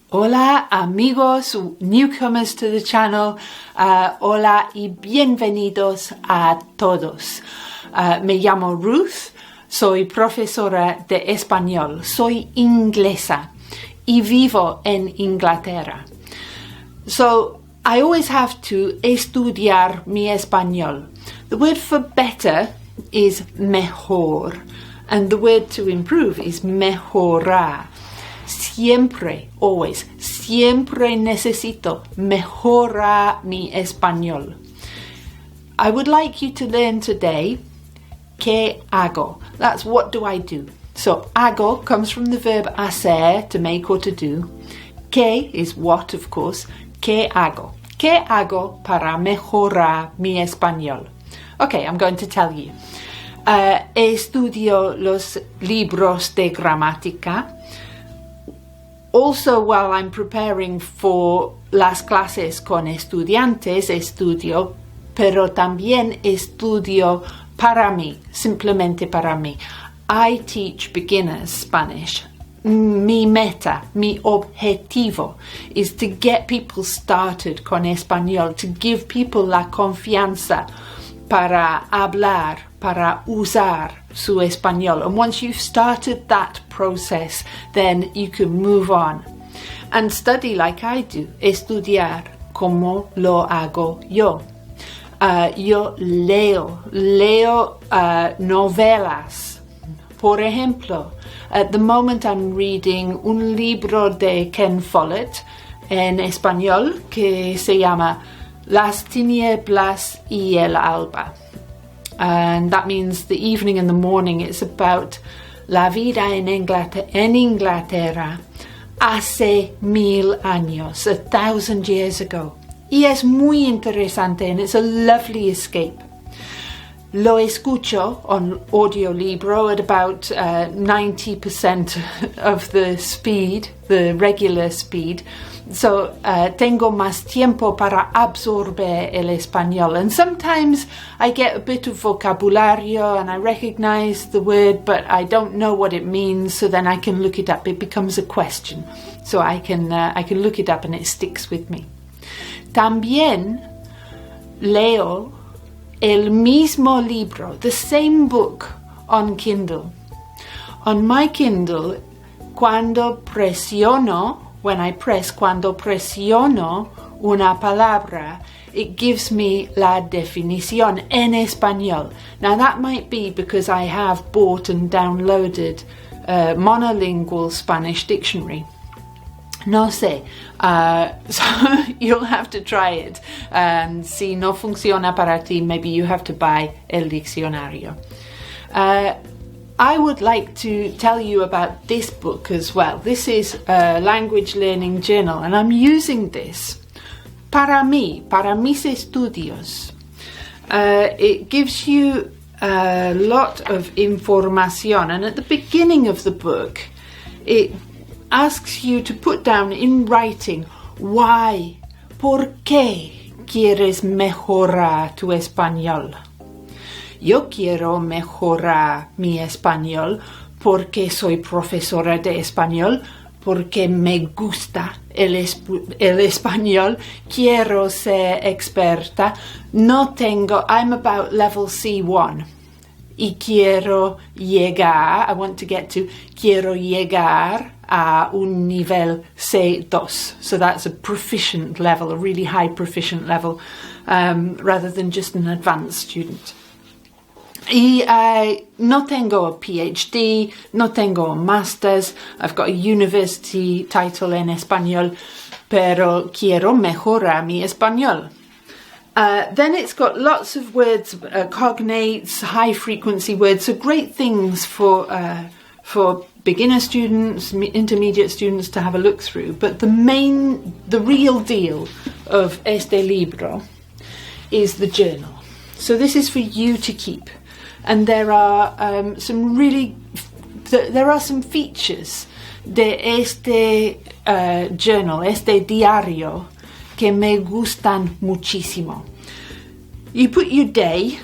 Hola amigos, newcomers to the channel, hola y bienvenidos a todos. Me llamo Ruth, soy profesora de español, soy inglesa y vivo en Inglaterra. So I always have to estudiar mi español. The word for better is mejor, and the word to improve is mejorar. Siempre, always, siempre necesito mejorar mi español. I would like you to learn today, ¿qué hago? That's what do I do. So, hago comes from the verb hacer, to make or to do. ¿Qué is what, of course. ¿Qué hago? ¿Qué hago para mejorar mi español? Okay, I'm going to tell you. Estudio los libros de gramática. Also, while I'm preparing for las clases con estudiantes, estudio, pero también estudio para mí, simplemente para mí. I teach beginners Spanish. Mi meta, mi objetivo is to get people started con español, to give people la confianza para hablar, para usar su español. And once you've started that process, then you can move on and study like I do, estudiar como lo hago yo. Yo leo novelas. Por ejemplo, at the moment I'm reading un libro de Ken Follett en español que se llama Las tinieblas y el alba. And that means the evening and the morning. It's about la vida en Inglaterra hace 1000 años, 1000 years ago. Y es muy interesante, and it's a lovely escape. Lo escucho on audiolibro at about 90% of the speed, the regular speed. So tengo más tiempo para absorber el español. And sometimes I get a bit of vocabulario and I recognize the word, but I don't know what it means, so then I can look it up. It becomes a question. So I can look it up and it sticks with me. También leo el mismo libro, the same book, on Kindle. On my Kindle, cuando presiono una palabra, it gives me la definición en español. Now that might be because I have bought and downloaded a monolingual Spanish dictionary. No sé, so you'll have to try it, and si no funciona para ti, maybe you have to buy el diccionario. I would like to tell you about this book as well. This is a language learning journal, and I'm using this para mis estudios. It gives you a lot of information, and at the beginning of the book, it asks you to put down in writing why, por qué quieres mejorar tu español. Yo quiero mejorar mi español porque soy profesora de español, porque me gusta el español, quiero ser experta, I'm about level C1 y quiero llegar a un nivel C2. So that's a proficient level, a really high proficient level, rather than just an advanced student. Y no tengo a PhD, no tengo a master's, I've got a university title en español, pero quiero mejorar mi español. Then it's got lots of words, cognates, high frequency words, so great things for beginner students, intermediate students to have a look through. But the real deal of este libro is the journal. So this is for you to keep. And there are some features de este journal, este diario, que me gustan muchísimo. You put your day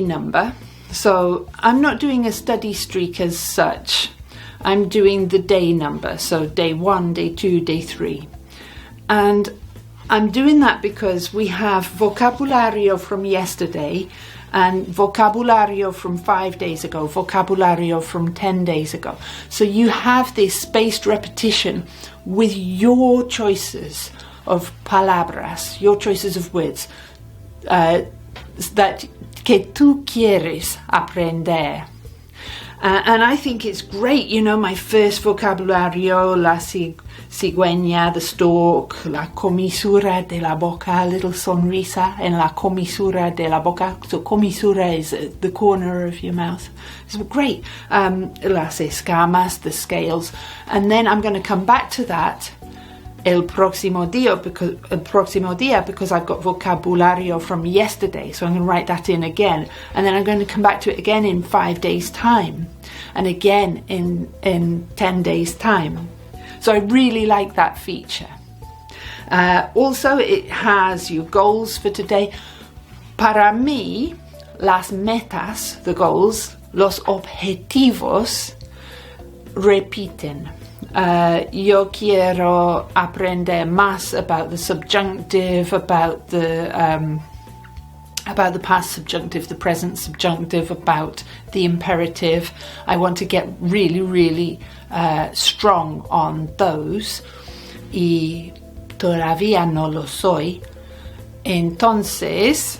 number. So I'm not doing a study streak as such. I'm doing the day number, so day 1, day 2, day 3. And I'm doing that because we have vocabulario from yesterday and vocabulario from 5 days ago, vocabulario from 10 days ago. So you have this spaced repetition with your choices of palabras, your choices of words that que tú quieres aprender. And I think it's great, you know, my first vocabulario, la cigüeña, the stork, la comisura de la boca, little sonrisa en la comisura de la boca. So comisura is the corner of your mouth. It's great. Las escamas, the scales. And then I'm going to come back to that el próximo día because I've got vocabulario from yesterday, so I'm going to write that in again, and then I'm going to come back to it again in 5 days time and again in 10 days time. So I really like that feature. Also, it has your goals for today. Para mí, las metas, the goals, los objetivos repiten. Yo quiero aprender más about the subjunctive, about the past subjunctive, the present subjunctive, about the imperative. I want to get really, really strong on those. Y todavía no lo soy. Entonces,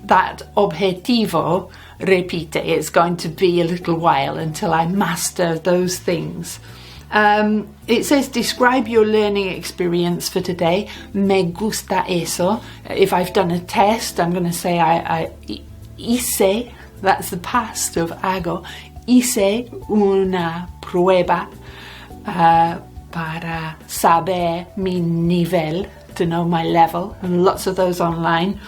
that objetivo repite. It's going to be a little while until I master those things. It says describe your learning experience for today. Me gusta eso. If I've done a test, I'm going to say I hice, that's the past of hago, hice una prueba para saber mi nivel, to know my level, and lots of those online.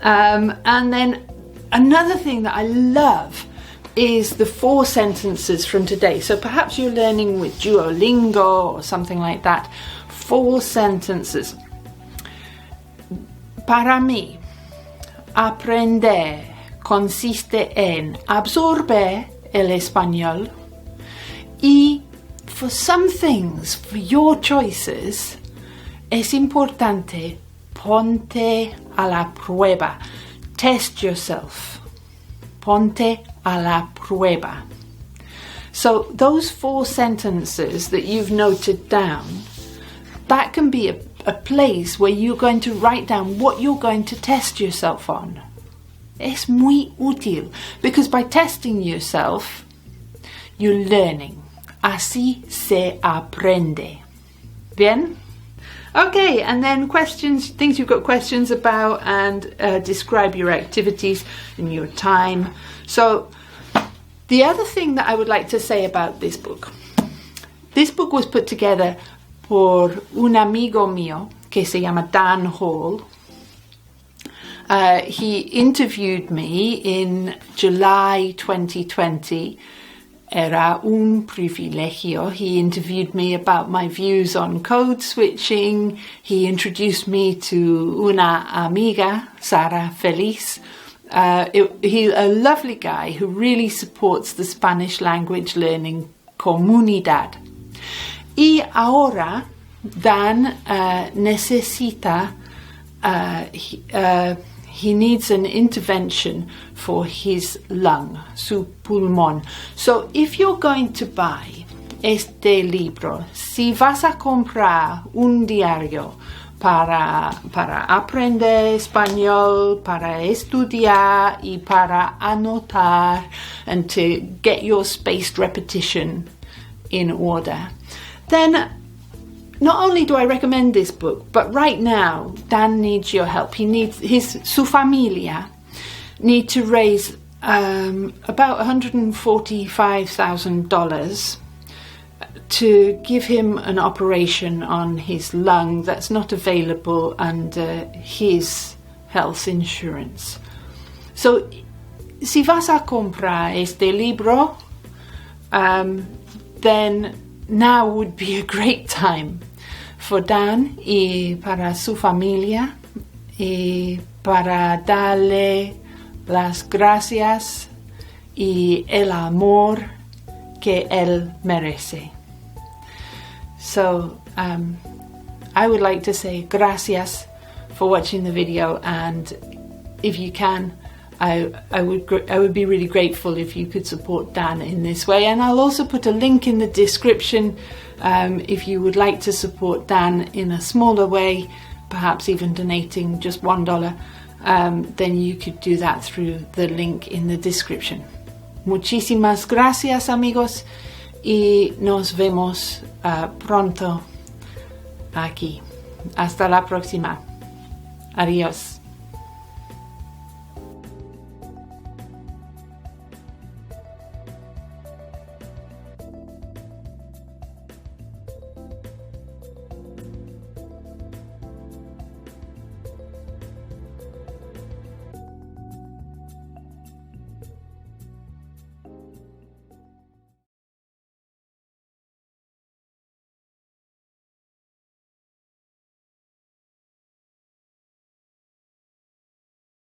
And then another thing that I love is the 4 sentences from today. So perhaps you're learning with Duolingo or something like that. 4 sentences. Para mí, aprender consiste en absorber el español. Y for some things, for your choices, es importante ponte a la prueba. Test yourself. Ponte a la prueba. So those 4 sentences that you've noted down, that can be a place where you're going to write down what you're going to test yourself on. Es muy útil, because by testing yourself, you're learning. Así se aprende. Bien? Okay, and then questions, things you've got questions about, and describe your activities and your time. So the other thing that I would like to say about this book was put together por un amigo mío que se llama Dan Hall. He interviewed me in July 2020. Era un privilegio. He interviewed me about my views on code switching. He introduced me to una amiga, Sara Feliz. He's a lovely guy who really supports the Spanish language learning comunidad. Y ahora Dan necesita, he needs an intervention for his lung, su pulmón. So if you're going to buy este libro, si vas a comprar un diario para aprender español, para estudiar y para anotar, and to get your spaced repetition in order, then not only do I recommend this book, but right now Dan needs your help. He needs su familia need to raise about $145,000 to give him an operation on his lung that's not available under his health insurance. So, si vas a comprar este libro, then now would be a great time for Dan y para su familia, y para darle las gracias y el amor que él merece. So I would like to say gracias for watching the video, and if you can, I would be really grateful if you could support Dan in this way. And I'll also put a link in the description if you would like to support Dan in a smaller way, perhaps even donating just $1, then you could do that through the link in the description. Muchísimas gracias, amigos, y nos vemos pronto aquí. Hasta la próxima. Adiós.